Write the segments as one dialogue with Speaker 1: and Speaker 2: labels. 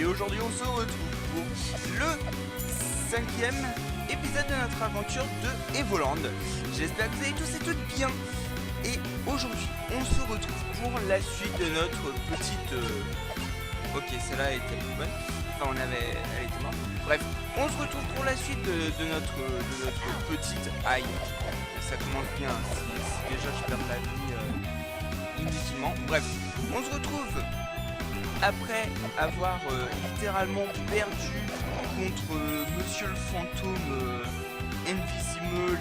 Speaker 1: et aujourd'hui on se retrouve pour le 5e épisode de notre aventure de Evoland. J'espère que vous allez tous et toutes bien. Et aujourd'hui on se retrouve pour la suite de notre petite... Ok, celle-là était plus bonne. Enfin elle était morte. Bref, on se retrouve pour la suite de notre petite... Aïe, ça commence bien. Si déjà je perds la vie inutilement. Bref, on se retrouve après avoir littéralement perdu contre Monsieur le Fantôme, Invisimals,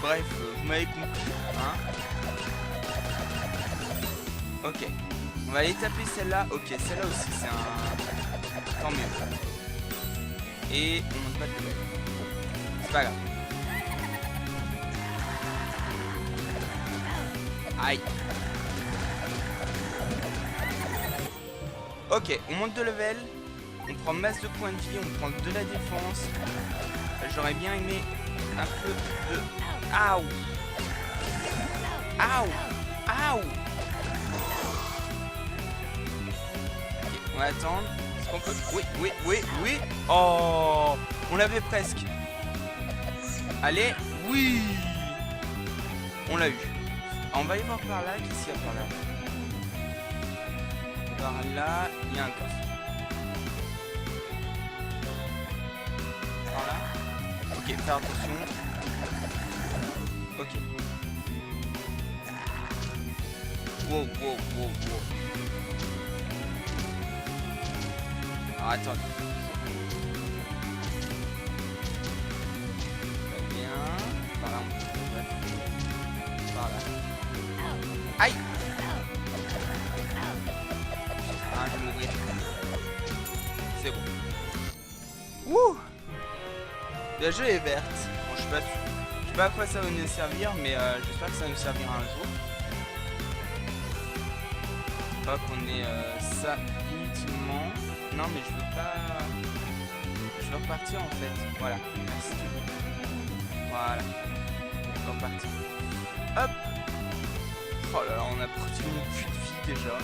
Speaker 1: bref, vous m'avez compris, hein. Ok, on va aller taper celle-là. Ok, celle-là aussi c'est un... Tant mieux. Et on monte pas de level. C'est pas grave. Aïe. Ok, on monte de level, on prend masse de points de vie, on prend de la défense. J'aurais bien aimé un peu de... Aouh. Aouh. Aouh. Ok, on va attendre. Est-ce qu'on peut... Oui. Oh, on l'avait presque. Allez, oui. On l'a eu. On va y voir par là, qu'est-ce qu'il y a par là? Par là, il y a un coffre. Par là. Ok, faire attention. Ok. Wow. Alors attends. Très bien. Par là, on peut... Bref. Par là. Aïe. Ah, je vais mourir. C'est bon. Wouh. Le jeu est verte. Bon, je sais pas à quoi ça va nous servir, mais j'espère que ça va nous servira un jour. Pas qu'on ait ça inutilement. Non, mais je veux pas... Je veux repartir en fait. Voilà, merci. Voilà. Je veux repartir. Hop. Oh là là, on a pratiquement plus de vie déjà.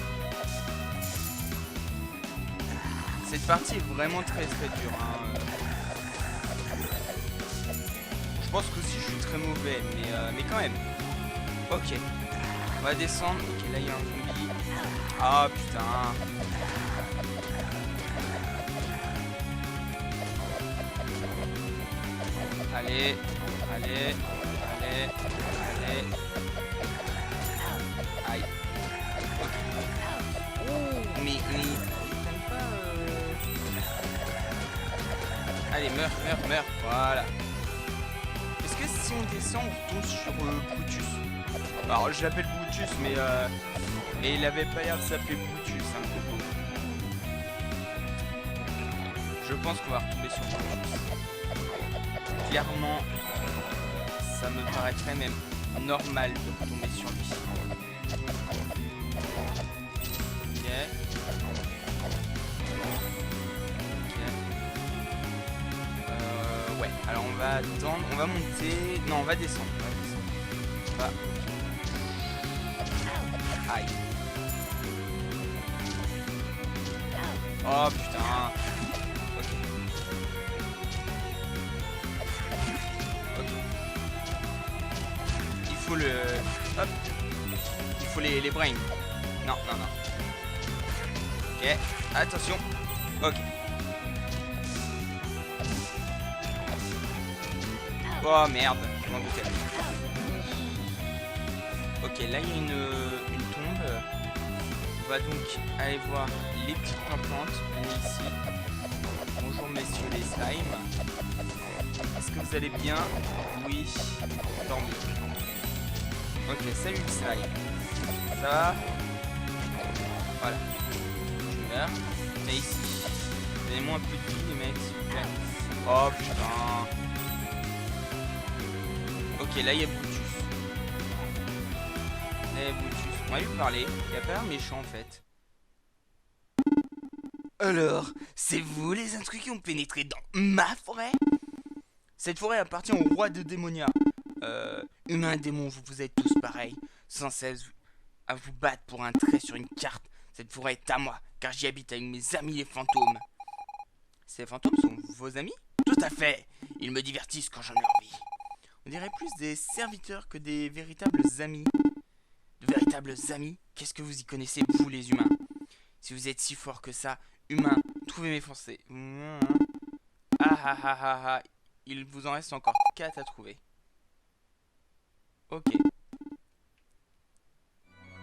Speaker 1: Cette partie est vraiment très dure, hein. Je pense que aussi je suis très mauvais, mais quand même. Ok. On va descendre. Ok, là il y a un zombie. Ah putain. Allez. Aïe. Ok. Ouh, mais allez, meurs. Voilà. Est-ce que si on descend, on tombe sur Brutus? Alors, je l'appelle Brutus, mais il avait pas l'air de s'appeler Brutus, hein, Coco. Je pense qu'on va retomber sur Brutus. Clairement, ça me paraîtrait même normal de retomber sur lui. Ok. Ouais, alors on va attendre, on va monter... Non, on va descendre. Aïe. Oh putain. Ok. Il faut le... Hop. Il faut les brains. Non. Ok, attention. Ok. Oh merde, je m'en doutais. Ok, là il y a une tombe. On va donc aller voir les petites plantes. On est ici. Bonjour messieurs les slimes. Est-ce que vous allez bien? Oui, tant mieux. Ok, salut le slime. Ça va? Voilà. Je meurs. Et ici. Donnez-moi un peu de vie les mecs s'il vous plaît. Oh putain. Ok, là il y a Brutus. On va lui parler. Il a pas l'air méchant en fait. Alors, c'est vous les intrus qui ont pénétré dans ma forêt? Cette forêt appartient au roi de Démonia. Humains et démons, vous êtes tous pareils. Sans cesse à vous battre pour un trait sur une carte. Cette forêt est à moi, car j'y habite avec mes amis les fantômes. Ces fantômes sont vos amis? Tout à fait. Ils me divertissent quand j'en ai envie. On dirait plus des serviteurs que des véritables amis. De véritables amis? Qu'est-ce que vous y connaissez, vous les humains? Si vous êtes si forts que ça, humains, trouvez mes français. Ah ah ah ah ah. Il vous en reste encore 4 à trouver. Ok. Ok,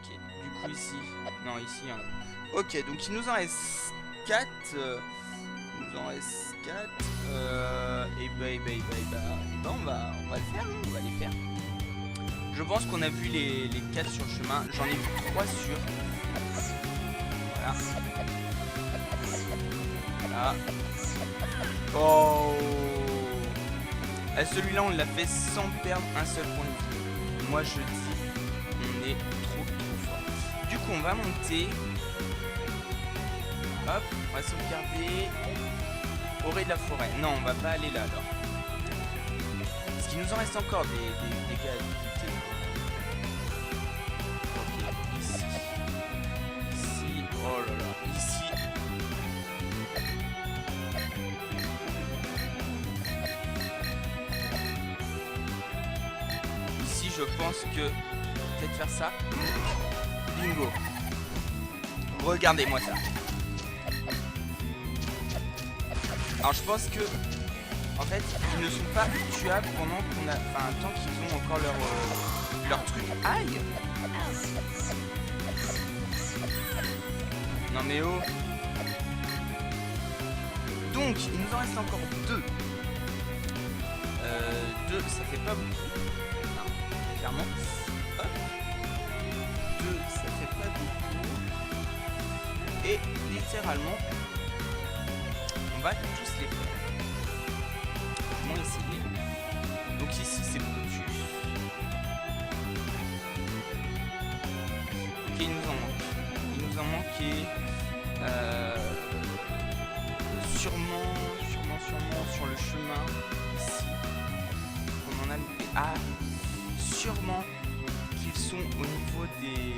Speaker 1: du coup ici. Non, ici. Hein. Ok, donc il nous en reste 4. Il nous en reste 4. Et bah, on va le faire, hein, on va les faire. Je pense qu'on a vu les 4 sur le chemin. J'en ai vu 3 sur. Voilà. Voilà. Oh. Celui-là, on l'a fait sans perdre un seul point de vie. Moi, je dis, on est trop fort. Du coup, on va monter. Hop, on va sauvegarder. Orée de la forêt. Non, on va pas aller là, alors. Parce qu'il nous en reste encore des gars à buter. Ok, ici. Ici. Oh là là. Ici. Ici, je pense que... Peut-être faire ça. Bingo. Regardez-moi ça. Alors je pense que, en fait, ils ne sont pas tuables pendant qu'on a, enfin, tant qu'ils ont encore leur truc. Aïe. Non mais oh. Donc, il nous en reste encore 2. 2, ça fait pas beaucoup. Non, clairement. Hop. 2, ça fait pas beaucoup. Et littéralement, on va tous les faire. Au moins essayer. Donc ici c'est Brutus. Ok, il nous en manque. Il nous en manquait sûrement sur le chemin ici. On en a loupé. Ah, sûrement qu'ils sont au niveau des...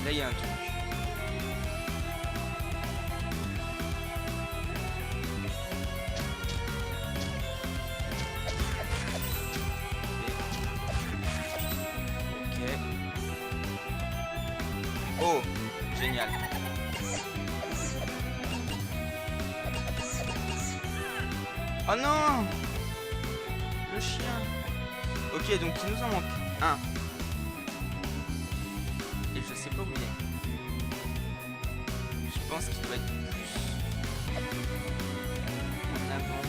Speaker 1: Là, il y a un truc. Ok. Oh, génial. Oh non! Le chien. Ok, donc il nous en manque un. Et je sais pas où il est. Je pense qu'il doit être plus en avant.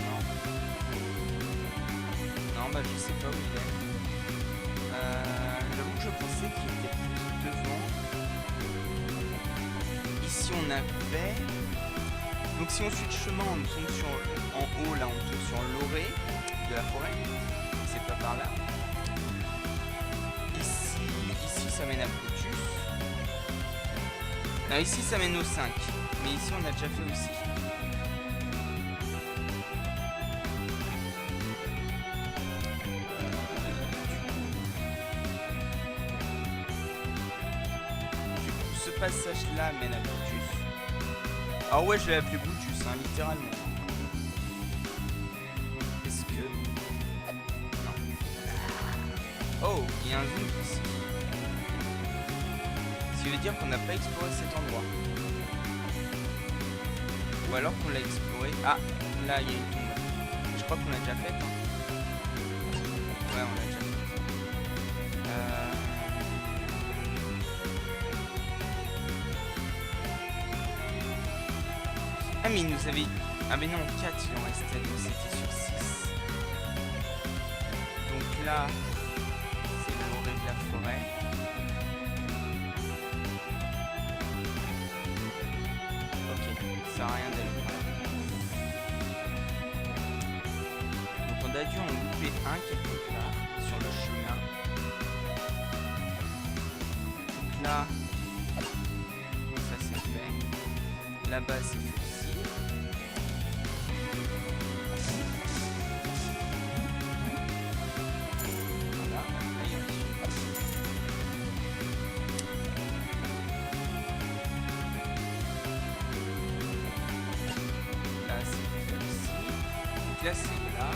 Speaker 1: Non. Non, bah je sais pas où il est. J'avoue que je pensais qu'il était plus devant. Ici on avait... Donc si on suit le chemin, on tombe sur... En haut là, on tombe sur l'orée de la forêt. C'est pas par là. Ici ça mène à Brutus. Non, ici ça mène au 5. Mais ici on a déjà fait aussi. Du coup, ce passage là mène à Brutus. Ah ouais, je l'ai appelé Brutus, hein, littéralement. Est-ce que... Non. Oh, il y a un zoom ici. Ce qui veut dire qu'on n'a pas exploré cet endroit. Ou alors qu'on l'a exploré... Ah, là il y a une tombe. Je crois qu'on l'a déjà faite. Hein. Ouais, on l'a déjà faite. Ah mais il nous avait... Ah mais non, 4 il en restait, donc c'était sur 6. Donc là, c'est l'orée de la forêt. Ok, ça sert à rien d'aller par là. Donc on a dû en louper un quelque part sur le chemin. Là, ça c'est fait. Là-bas, c'est fait aussi. Voilà, là, il y a dessus. Là, c'est fait aussi. Donc là, c'est là.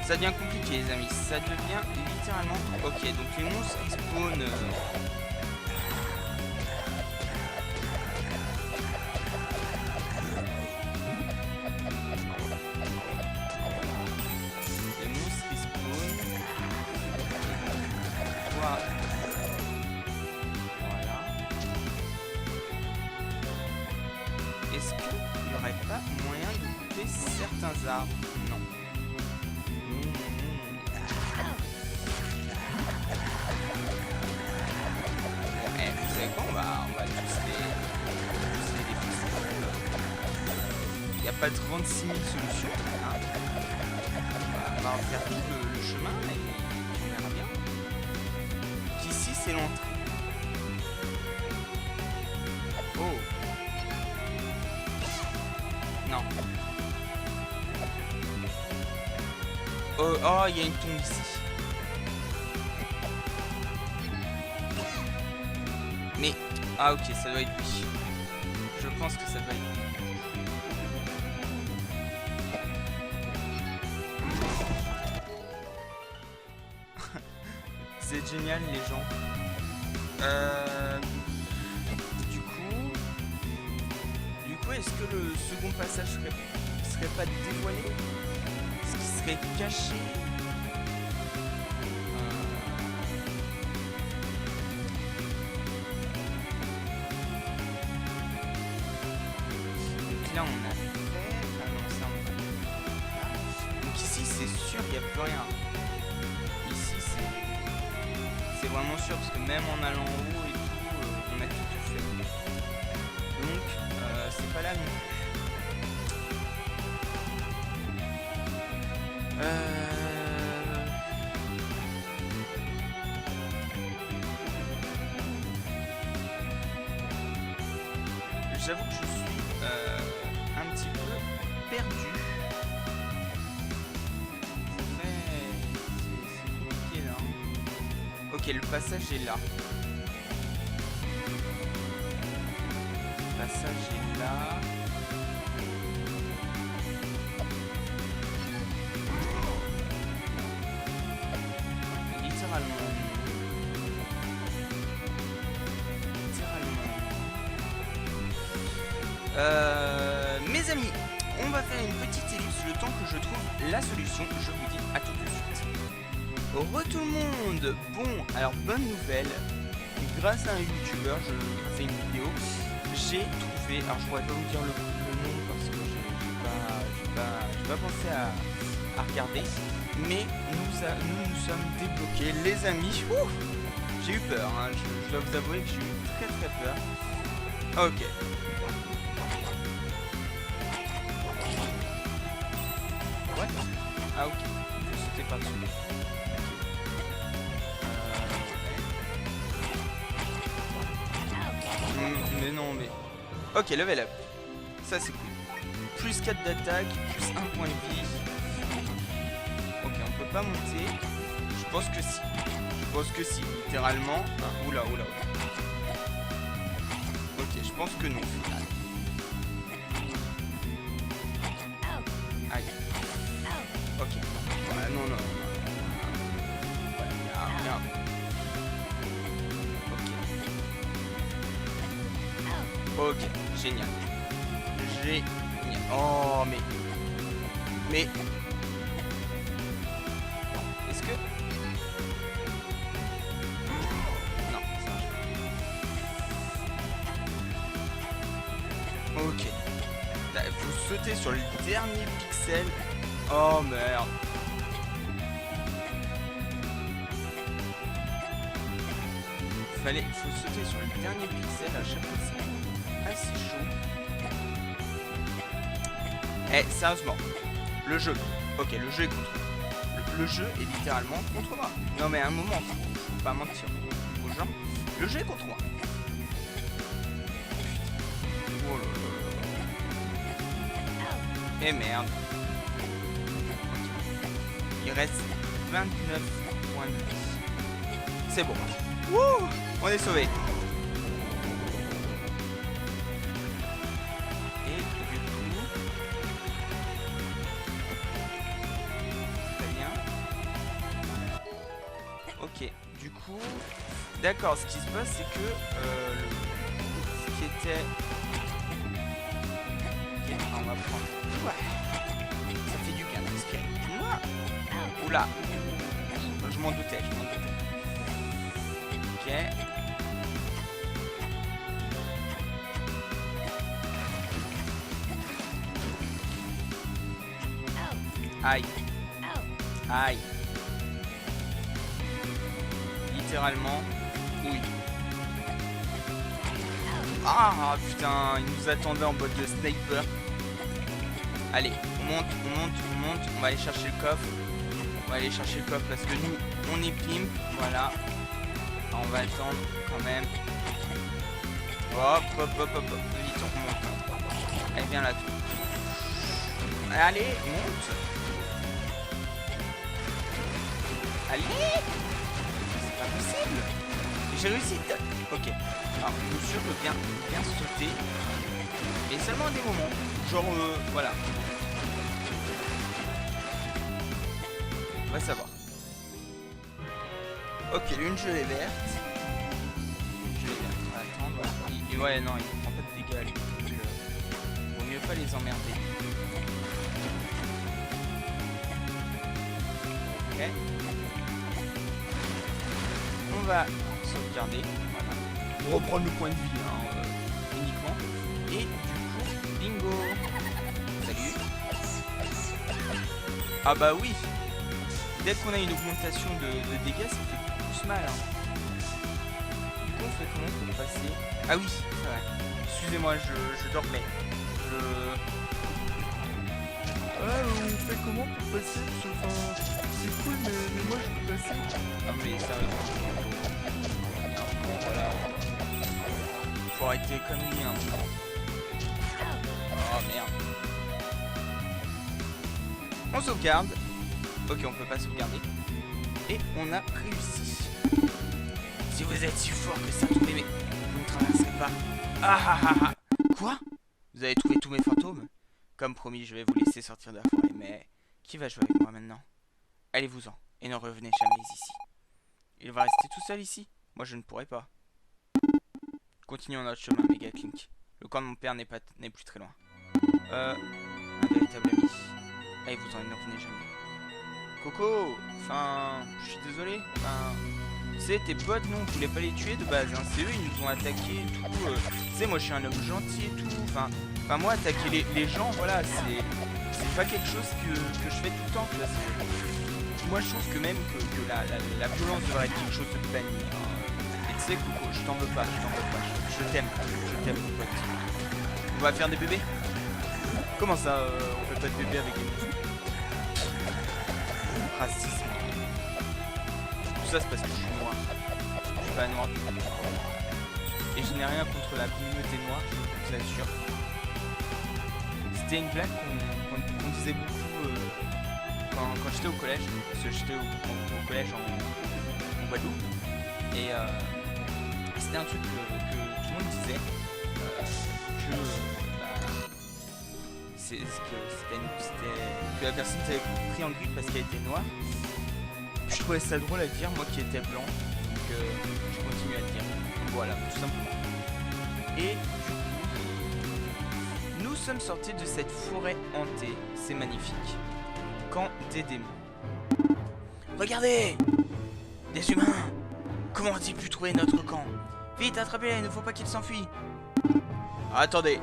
Speaker 1: Ça devient compliqué, les amis. Ça devient littéralement... Ok, donc les monstres qui spawnent... Les monstres qui spawnent... Voilà. Est-ce qu'il n'y aurait pas moyen de couper certains arbres? Non. On va tous les défoncer. Il n'y a pas 36 000 solutions. Hein. On va refaire tout le chemin et on verra bien. Ici, c'est l'entrée. Oh. Non. Oh, il y a une tombe ici. Mais... Ah ok, ça doit être lui. Je pense que ça doit être lui. C'est génial les gens. Du coup, est-ce que le second passage serait pas dévoilé? Est-ce qu'il serait caché? Là on a fait... Ah non, ça on va... Donc ici c'est sûr il n'y a plus rien. Ici c'est vraiment sûr parce que même en allant en haut et tout, on a tout fait. Donc c'est pas là non plus. J'avoue que je suis un petit peu perdu. C'est compliqué là. Ok, le passage est là. Le passage est là. Littéralement. Mes amis, on va faire une petite ellipse le temps que je trouve la solution. Je vous dis à tout de suite. Re tout le monde. Bon, alors bonne nouvelle. Grâce à un youtubeur, grâce à une vidéo, j'ai trouvé. Alors je pourrais pas vous dire le nom parce que j'ai pas pensé à regarder. Mais nous sommes débloqués, les amis. J'ai eu peur. Hein. Je dois vous avouer que j'ai eu très peur. Ok. Ah ok, je vais sauter par-dessus. Mais non, mais... Ok, level up. Ça c'est cool. Plus 4 d'attaque, plus 1 point de vie. Ok, on peut pas monter. Je pense que si. Je pense que si, littéralement. Ah, oula. Ok, je pense que non, au final. Aïe. Ok, voilà, non. Voilà, bien. Ok, génial. Oh, mais... Est-ce que... Non, ça marche pas. Ok. Faut sauter sur le dernier pixel. Oh, merde. Faut sauter sur le dernier pixel à chaque fois. C'est assez chaud. Eh, sérieusement, le jeu. Ok, le jeu est contre. Le jeu est littéralement contre moi. Non mais à un moment, pas mentir aux gens. Le jeu est contre moi. Oh là là. Et merde. Il reste 29 points de vie. C'est bon. Wouh, on est sauvé. Et du coup... Très bien. Ok, du coup... D'accord, ce qui se passe, c'est que... ce qui était... Ok, on va prendre... Ouais. Ça fait du bien de respirer. Oula. Je m'en doutais, Ok. Aïe. Aïe. Littéralement. Oui. Ah putain, il nous attendait en mode de sniper. Allez, on monte. On va aller chercher le coffre. Parce que nous, on est pimp. Voilà. On va attendre quand même. Hop. Vite, on remonte. Allez, viens là. Allez, monte. Allez. C'est pas possible. J'ai réussi. Ok. Alors, je peux bien sauter. Et seulement à des moments. Genre, voilà. On va savoir. Ok, une gelée verte. On va attendre. Et ouais, non, il prend pas de dégâts. Donc, vaut mieux pas les emmerder. Ok. On va sauvegarder. Voilà. Pour reprendre le point de vie, uniquement. Et du coup, bingo. Salut. Ah bah oui. Dès qu'on a une augmentation de dégâts, ça fait plus mal. Du coup, on fait comment pour passer? Ah oui, c'est vrai. Excusez-moi, je dormais.
Speaker 2: On fait comment pour passer? Enfin, c'est cool, mais moi je veux passer.
Speaker 1: Ah mais sérieusement. Voilà. Faut arrêter les conneries, hein. Oh merde. On sauvegarde. Ok, on peut pas sauvegarder. Et on a réussi. Si vous êtes si fort que ça, tous bébé, vous ne traverserez pas. Ah ah ah ah. Quoi? Vous avez trouvé tous mes fantômes? Comme promis, je vais vous laisser sortir de la forêt, mais qui va jouer avec moi maintenant? Allez-vous-en, et ne revenez jamais ici. Il va rester tout seul ici? Moi, je ne pourrai pas. Continuons notre chemin, Megaclink. Le camp de mon père n'est plus très loin. Un véritable ami. Allez-vous-en, et ne revenez jamais. Coco, enfin, je suis désolé. Enfin, c'est tes potes, nous on voulait pas les tuer de base. Hein. C'est eux, ils nous ont attaqué et tout. Tu sais, moi je suis un homme gentil et tout. Enfin moi, attaquer les gens, voilà, c'est pas quelque chose que je fais tout le temps. Tu vois, moi je trouve que même que la violence devrait être quelque chose de banni. Hein. Et tu sais, Coco, je t'en veux pas. Je t'aime, mon pote. On va faire des bébés? Comment ça, on fait pas de bébés avec des monstres? Racisme. Tout ça c'est parce que je suis noir. Je suis pas noir. Et je n'ai rien contre la communauté noire, je vous assure. C'était une blague qu'on disait beaucoup quand j'étais au collège. Parce que j'étais au collège en Guadeloupe. Et c'était un truc que tout le monde disait. Que la personne s'avait pris en grippe parce qu'elle était noire. Je trouvais ça drôle à dire, moi qui étais blanc. Donc je continue à le dire. Donc voilà, tout simplement. Et du coup, nous sommes sortis de cette forêt hantée. C'est magnifique. Camp des démons. Regardez! Des humains! Comment ont-ils pu trouver notre camp? Vite, attrapez-les, il ne faut pas qu'ils s'enfuient. Attendez.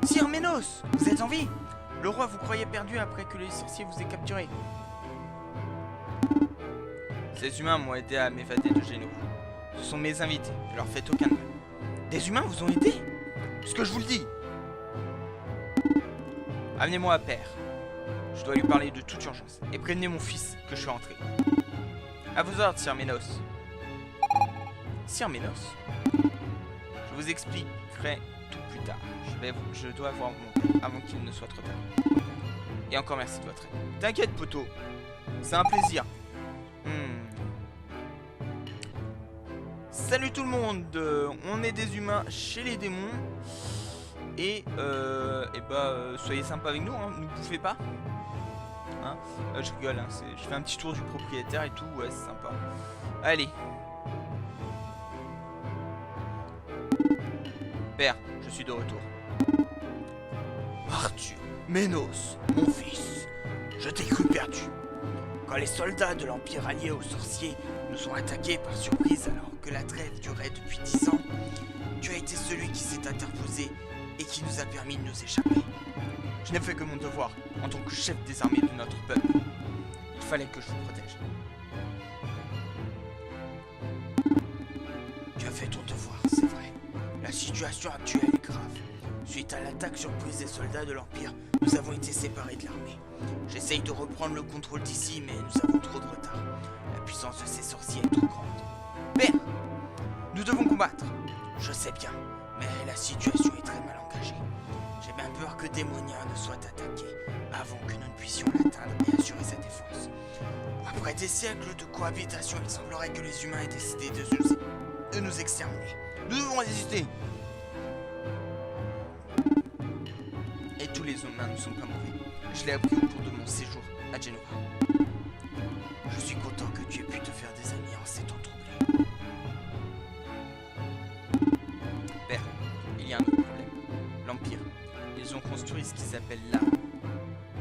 Speaker 1: Sire Ménos, vous êtes en vie? Le roi vous croyait perdu après que les sorciers vous aient capturé. Ces humains m'ont aidé à m'évader de Géno. Ce sont mes invités, je leur fais aucun mal. Des humains vous ont aidé? Ce que je vous le dis. Amenez-moi à Père. Je dois lui parler de toute urgence. Et prévenez mon fils que je suis rentré. À vos ordres, Sire Ménos. Sir Ménos. Je vous expliquerai tout plus tard. Je dois voir mon père avant qu'il ne soit trop tard. Et encore merci de votre aide. T'inquiète, poteau. C'est un plaisir. Salut tout le monde. On est des humains chez les démons. Et soyez sympa avec nous, hein. Ne bouffez pas. Hein, je rigole, hein. Je fais un petit tour du propriétaire et tout. Ouais, c'est sympa. Allez. Père, je suis de retour. Arthur, Ménos, mon fils, je t'ai cru perdu. Quand les soldats de l'Empire alliés aux sorciers nous ont attaqués par surprise alors que la trêve durait depuis 10 ans, tu as été celui qui s'est interposé et qui nous a permis de nous échapper. Je n'ai fait que mon devoir en tant que chef des armées de notre peuple. Il fallait que je vous protège. Tu as fait ton devoir, c'est vrai. La situation actuelle est grave. Suite à l'attaque surprise des soldats de l'Empire, nous avons été séparés de l'armée. J'essaye de reprendre le contrôle d'ici, mais nous avons trop de retard. La puissance de ces sorciers est trop grande. Père, nous devons combattre. Je sais bien, mais la situation est très mal engagée. J'ai bien peur que Démonia ne soit attaqué avant que nous ne puissions l'atteindre et assurer sa défense. Après des siècles de cohabitation, il semblerait que les humains aient décidé de nous exterminer. Nous devons résister. Et tous les humains ne sont pas mauvais. Je l'ai appris au cours de mon séjour à Genova. Je suis content que tu aies pu te faire des amis en ces temps troublés. Père, il y a un autre problème. L'Empire. Ils ont construit ce qu'ils appellent l'arme.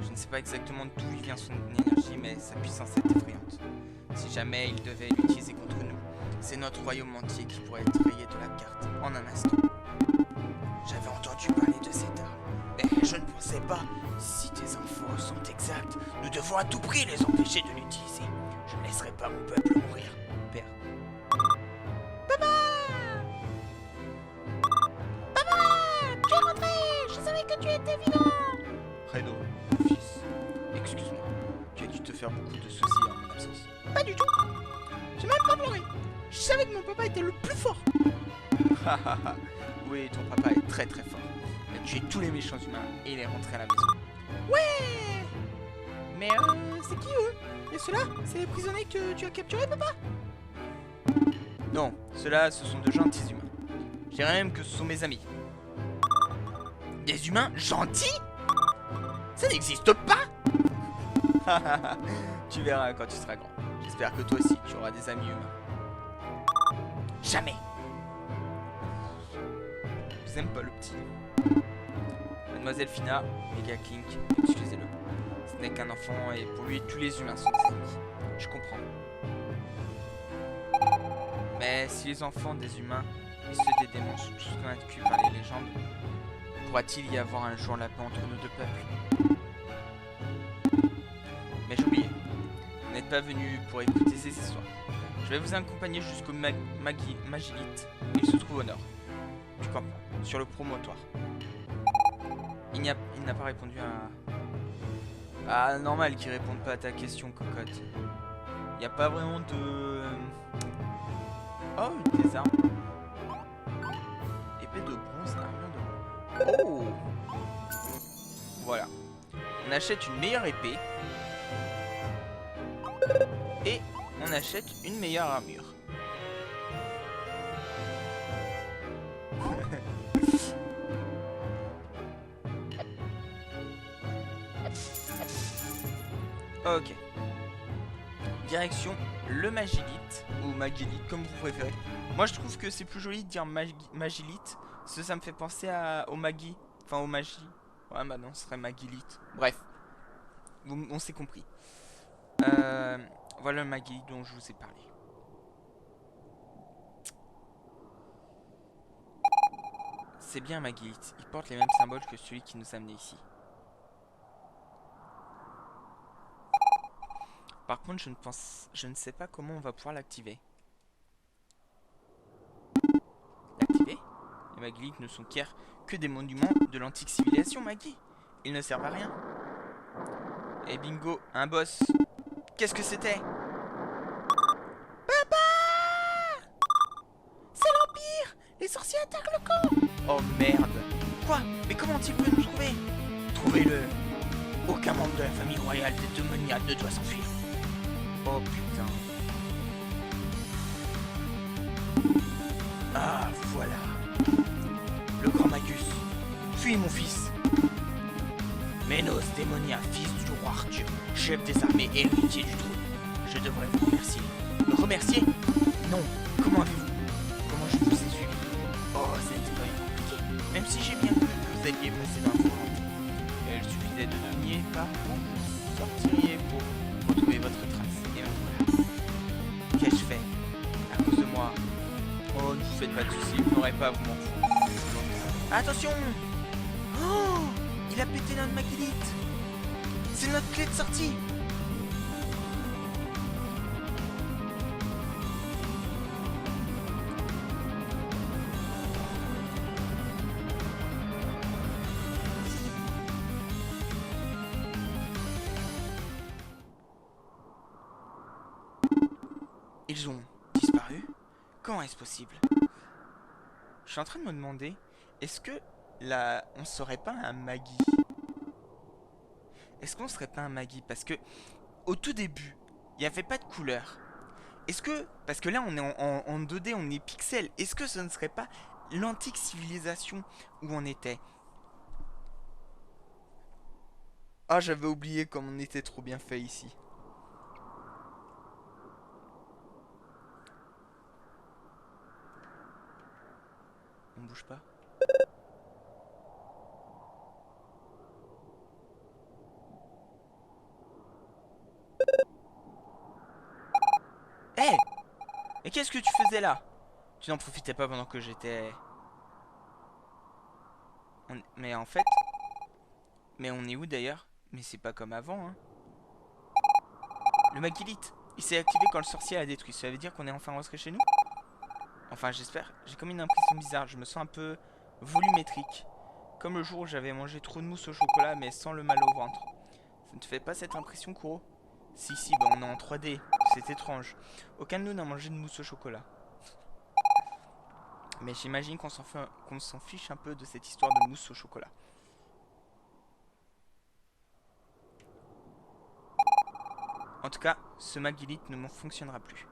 Speaker 1: Je ne sais pas exactement d'où il vient son énergie, mais sa puissance est effrayante. Si jamais il devait l'utiliser contre nous, c'est notre royaume entier qui pourrait être rayé de la carte en un instant. J'avais entendu parler de cette arme, mais je ne pensais pas. Si tes infos sont exactes, nous devons à tout prix les empêcher de l'utiliser. Je ne laisserai pas mon peuple mourir, père. Papa! Papa! Tu es rentré! Je savais que tu étais vivant! Redo, fils, excuse-moi. Tu as dû te faire beaucoup de soucis en mon absence. Pas du tout! J'ai même pas pleuré! Je savais que mon papa était le plus fort! Oui, ton papa est très très fort. Il a tué tous les méchants humains et il est rentré à la maison. Ouais! Mais c'est qui eux? Et ceux-là, c'est les prisonniers que tu as capturés, papa? Non, ceux-là, ce sont de gentils humains. Je dirais même que ce sont mes amis. Des humains gentils? Ça n'existe pas! Tu verras quand tu seras grand. J'espère que toi aussi, tu auras des amis humains. Jamais! Je vous aime pas le petit. Mademoiselle Fina, Mega Clink, excusez-le. Ce n'est qu'un enfant et pour lui tous les humains sont des amis. Je comprends. Mais si les enfants des humains et ceux des démons sont tous convaincus par les légendes, pourra-t-il y avoir un jour la paix entre nos deux peuples? Mais j'ai oublié. Vous n'êtes pas venu pour écouter ces histoires. Je vais vous accompagner jusqu'au Magilite. Il se trouve au nord. Tu comprends, sur le promontoire. Il n'a pas répondu à... Ah, normal qu'il réponde pas à ta question, cocotte. Il n'y a pas vraiment de... Oh, des armes. Épée de bronze, armure de... Oh! Voilà. On achète une meilleure épée. Et on achète une meilleure armure. Ok. Direction le Magilite, ou Magilite, comme vous préférez. Moi je trouve que c'est plus joli de dire Magilite, parce que ça me fait penser au Magi, enfin au Magie. Ouais, bah non, ce serait Magilite. Bref, on s'est compris. Voilà le Magilite dont je vous ai parlé. C'est bien Magilite, il porte les mêmes symboles que celui qui nous a amenés ici. Par contre, je ne sais pas comment on va pouvoir l'activer. L'activer? Les Magilites ne sont que des monuments de l'antique civilisation Magi. Ils ne servent à rien. Et bingo, un boss. Qu'est-ce que c'était? Papa! les sorciers attaquent le camp. Oh merde. Quoi? Mais comment ont-ils pu nous trouver? Trouvez-le. Aucun membre de la famille royale des démoniades ne doit s'enfuir. Oh putain. Ah, voilà. Le grand Magus. Fuis, mon fils. Ménos Démonia, fils du roi Arthur, chef des armées et héritier du trône. Je devrais vous remercier. Me remercier? Non. Comment je vous ai suivi? Oh, c'était quand même compliqué. Même si j'ai bien cru que vous alliez passer dans la forêt. Il suffisait de deviner par où vous sortiriez pour retrouver votre trace. Et me voilà. Qu'ai-je fait? À cause de moi? Oh, ne vous faites pas de soucis, vous n'aurez pas à vous m'en foutre. Attention! Oh! Il a pété notre maquillite! C'est notre clé de sortie! Ils ont disparu? Comment est-ce possible? Je suis en train de me demander, est-ce que là, on serait pas un Maggie? Est-ce qu'on serait pas un Maggie? Parce que au tout début, il n'y avait pas de couleur. Est-ce que, parce que là on est en 2D, on est pixel, est-ce que ce ne serait pas l'antique civilisation où on était? Ah, j'avais oublié comme on était trop bien fait ici. On bouge pas. Hé! Hey! Mais qu'est-ce que tu faisais là? Tu n'en profitais pas pendant que j'étais... Mais en fait... Mais on est où d'ailleurs? Mais c'est pas comme avant, hein. Le Magillite, il s'est activé quand le sorcier a détruit. Ça veut dire qu'on est enfin rentré chez nous? Enfin, j'espère. J'ai comme une impression bizarre. Je me sens un peu volumétrique. Comme le jour où j'avais mangé trop de mousse au chocolat, mais sans le mal au ventre. Ça ne te fait pas cette impression, Kuro? Si, bah on est en 3D. C'est étrange. Aucun de nous n'a mangé de mousse au chocolat. Mais j'imagine qu'on s'en fiche un peu de cette histoire de mousse au chocolat. En tout cas, ce Magillite ne fonctionnera plus.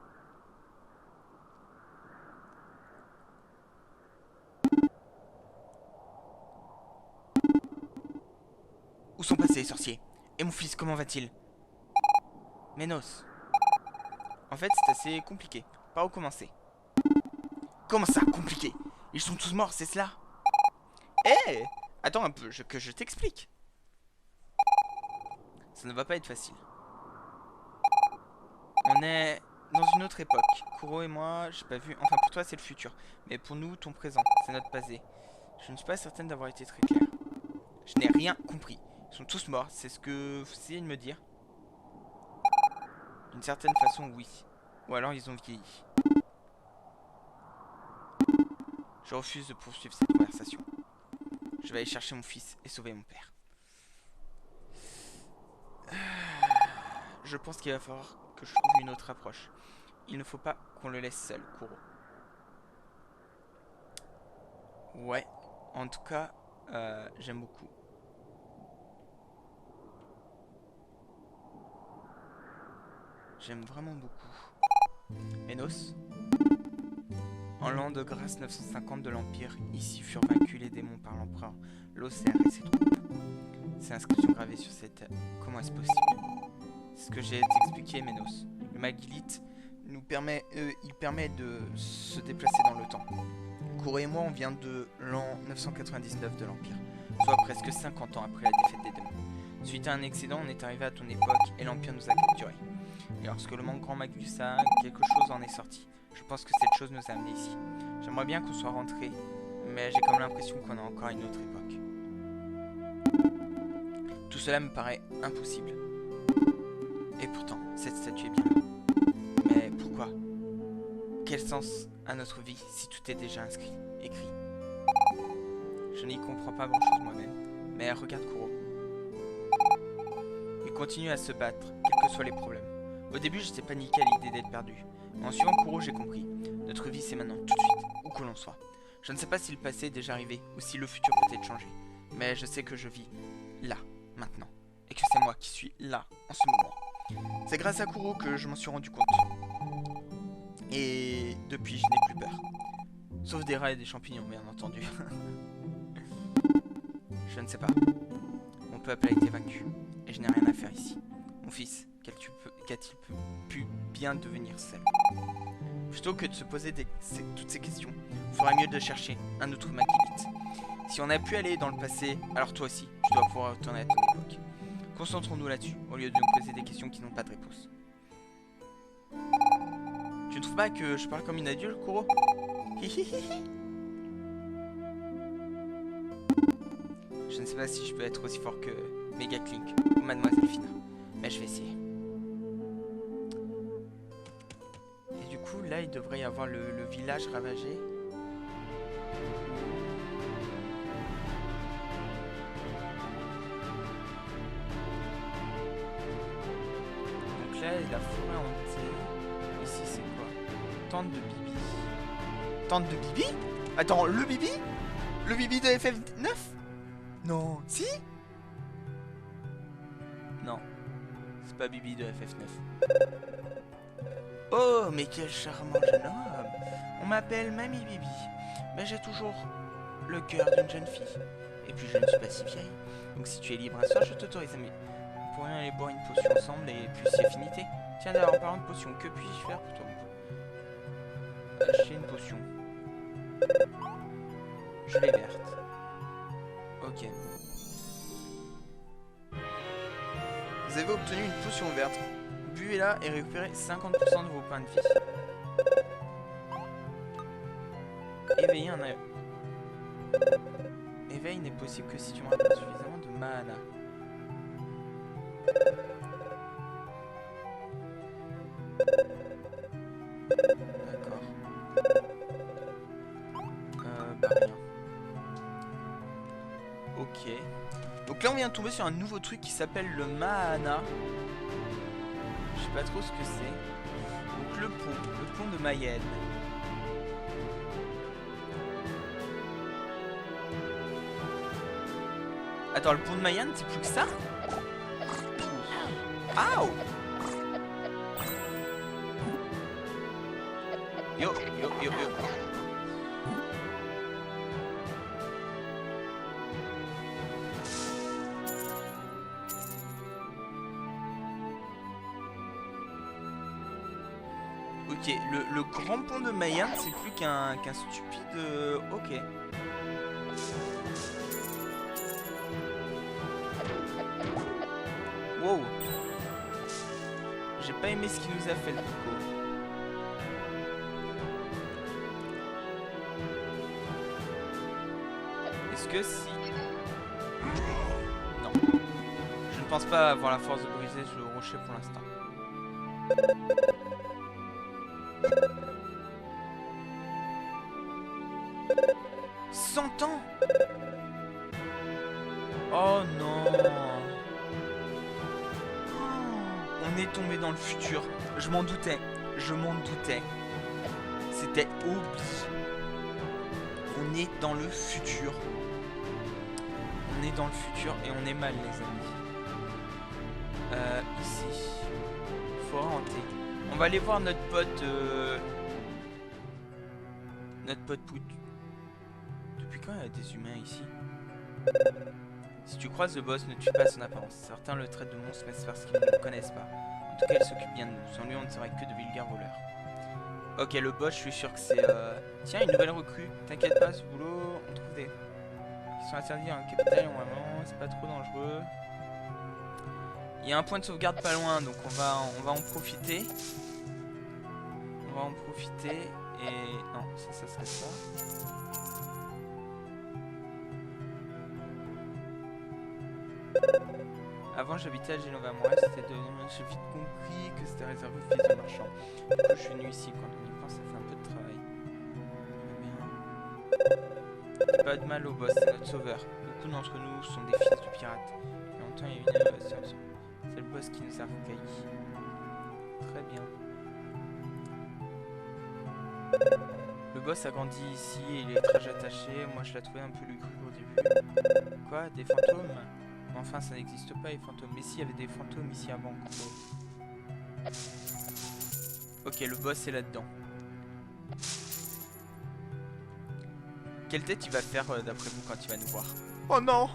Speaker 1: Où sont passés les sorciers? Et mon fils, comment va-t-il? Ménos. En fait, c'est assez compliqué. Par où commencer? Comment ça, compliqué? Ils sont tous morts, c'est cela? Eh! Attends un peu, que je t'explique. Ça ne va pas être facile. On est dans une autre époque. Kuro et moi, j'ai pas vu... Enfin, pour toi, c'est le futur. Mais pour nous, ton présent, c'est notre passé. Je ne suis pas certaine d'avoir été très claire. Je n'ai rien compris. Ils sont tous morts, c'est ce que vous essayez de me dire? D'une certaine façon, oui. Ou alors ils ont vieilli. Je refuse de poursuivre cette conversation. Je vais aller chercher mon fils et sauver mon père. Je pense qu'il va falloir que je trouve une autre approche. Il ne faut pas qu'on le laisse seul, Kuro. Ouais, en tout cas, j'aime beaucoup. J'aime vraiment beaucoup. Ménos. En l'an de grâce 950 de l'Empire, ici furent vaincus les démons par l'empereur Losser et ses troupes. Ces inscriptions gravées sur cette... Comment est-ce possible? C'est ce que j'ai expliqué, Ménos. Le Magillite nous permet, il permet de se déplacer dans le temps. Kuro et moi, on vient de l'an 999 de l'Empire, soit presque 50 ans après la défaite des démons. Suite à un accident, on est arrivé à ton époque et l'Empire nous a capturés. Et lorsque le grand Magus a quelque chose en est sorti. Je pense que cette chose nous a amenés ici. J'aimerais bien qu'on soit rentré, mais j'ai comme l'impression qu'on est encore à une autre époque. Tout cela me paraît impossible. Et pourtant, cette statue est bien là. Mais pourquoi? Quel sens a notre vie si tout est déjà écrit? Je n'y comprends pas grand-chose moi-même. Mais regarde Kuro. Il continue à se battre, quels que soient les problèmes. Au début, j'étais paniqué à l'idée d'être perdu. Mais en suivant Kuro, j'ai compris. Notre vie, c'est maintenant, tout de suite, où que l'on soit. Je ne sais pas si le passé est déjà arrivé ou si le futur peut être changé. Mais je sais que je vis là, maintenant. Et que c'est moi qui suis là, en ce moment. C'est grâce à Kuro que je m'en suis rendu compte. Et depuis, je n'ai plus peur. Sauf des rats et des champignons, bien entendu. Je ne sais pas. Mon peuple a été vaincu. Et je n'ai rien à faire ici. Mon fils, qu'a-t-il pu bien devenir seul? Plutôt que de se poser toutes ces questions, il faudrait mieux de chercher un autre Makilite. Si on a pu aller dans le passé, alors toi aussi, tu dois pouvoir retourner à ton époque. Concentrons-nous là-dessus, au lieu de nous poser des questions qui n'ont pas de réponse. Tu ne trouves pas que je parle comme une adulte, Kuro? Je ne sais pas si je peux être aussi fort que Mega Clink ou Mademoiselle Fina, mais je vais essayer. Et du coup, là, il devrait y avoir le village ravagé. Donc là, la forêt hantée. Ici, c'est quoi? Tente de Bibi. Tente de Bibi? Attends, le Bibi? Le Bibi de FF9? Non. Si? Non. C'est pas Bibi de FF9. Oh, mais quel charmant jeune homme. On m'appelle Mamie Bibi. Mais j'ai toujours le cœur d'une jeune fille. Et puis je ne suis pas si vieille. Donc si tu es libre à soir, je t'autorise à... Nous pourrions aller boire une potion ensemble et puis si affinité. Tiens d'ailleurs, en parlant de potion, que puis-je faire pour toi? Acheter une potion. Gelée verte. Ok. Vous avez obtenu une potion verte. Buvez-la et récupérez 50% de vos points de vie. Éveiller un œil. Éveil n'est possible que si tu me rapportes suffisamment de mana. D'accord. Bah rien. Ok. Donc là on vient de tomber sur un nouveau truc qui s'appelle le Mahana. Je sais pas trop ce que c'est. Donc le pont de Mayenne. Attends, le pont de Mayenne, c'est plus que ça? Aouh! Yo, yo, yo, yo. Ok, le grand pont de Mayenne, c'est plus qu'un stupide... Ok. Wow. J'ai pas aimé ce qu'il nous a fait, le coco. Est-ce que si... Non. Je ne pense pas avoir la force de briser le rocher pour l'instant. 100 ans. Oh non. On est tombé dans le futur. Je m'en doutais. Je m'en doutais. C'était obligé. On est dans le futur. On est dans le futur et on est mal, les amis. Ici. Forêt hantée. On va aller voir notre pote... Notre pote Pout. Depuis quand il y a des humains ici? Si tu croises le boss, ne tue pas son apparence. Certains le traitent de monstre, mais c'est parce qu'ils ne le connaissent pas. En tout cas, il s'occupe bien de nous. Sans lui, on ne serait que de vulgaires voleurs. Ok, le boss, je suis sûr que c'est... Tiens, une nouvelle recrue. T'inquiète pas, ce boulot, on trouve des... qui sont interdits en capitale, normalement, c'est pas trop dangereux. Il y a un point de sauvegarde pas loin, donc on va en profiter. On va en profiter et... Non, ça serait ça. Avant j'habitais à Genova, moi c'était devenu... J'ai vite compris que c'était réservé aux fils de marchands. Du coup je suis venu ici, quand on y pense ça fait un peu de travail. Bien. Pas de mal au boss, c'est notre sauveur. Beaucoup d'entre nous sont des fils de pirates. Il y a longtemps il y a eu une innovation. C'est le boss qui nous a recueillis. Très bien. Le boss a grandi ici et il est très attaché. Moi je l'ai trouvé un peu lugubre au début. Quoi? Des fantômes? Mais enfin ça n'existe pas les fantômes. Mais si, il y avait des fantômes ici avant. Ok, le boss est là-dedans. Quelle tête il va faire d'après vous quand il va nous voir?
Speaker 2: Oh non!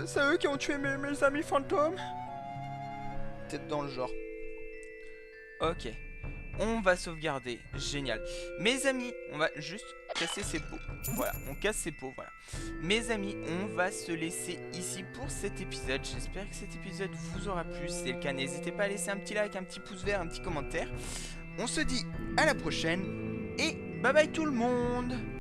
Speaker 2: C'est eux qui ont tué mes amis fantômes.
Speaker 1: Peut-être dans le genre. Ok. On va sauvegarder. Génial. Mes amis, on va juste casser ces pots. Voilà, on casse ces pots, voilà. Mes amis, on va se laisser ici pour cet épisode. J'espère que cet épisode vous aura plu. Si c'est le cas, n'hésitez pas à laisser un petit like, un petit pouce vert, un petit commentaire. On se dit à la prochaine. Et bye bye tout le monde!